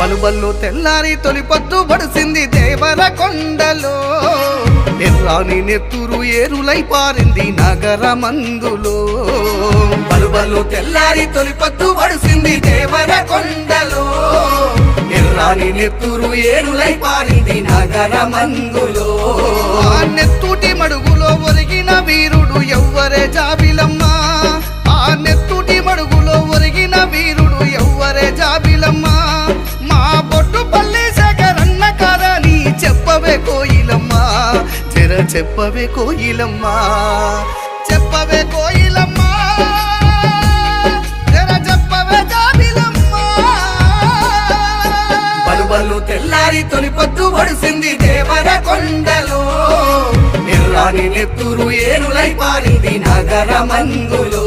బలుబల్లు తెల్లారి తొలిపొద్దు బడిసింది దేవరకొండలో ఎర్రాని నెత్తురు ఏరులై పారింది నగరమందులో బలుబల్లు తెల్లారి తొలిపొద్దు బడిసింది దేవరకొండలో ఎర్రాని నెత్తురు ఏరులై పారింది నగరమందులో ఆ నెత్తుటి మడుగులో ఒరిగిన వీరుడు ఎవ్వరే జాబిలమ్మ ఆ నెత్తుటి మడుగులో ఒరిగిన వీరుడు ఎవ్వరే జాబిలమ్మ మా బొట్టుపల్లి శేఖరన్న కాదని చెప్పవే కోయిలమ్మ జర చెప్పవే కోయిలమ్మ చెప్పవే కోయిలమ్మ జర చెప్పవే జాబిలమ్మ బలుబల్లు తెల్లారి తొలిపొద్దు బడిసింది దేవరకొండలో ఎర్రాని నెత్తురు ఏరులై పారింది నగరమందులో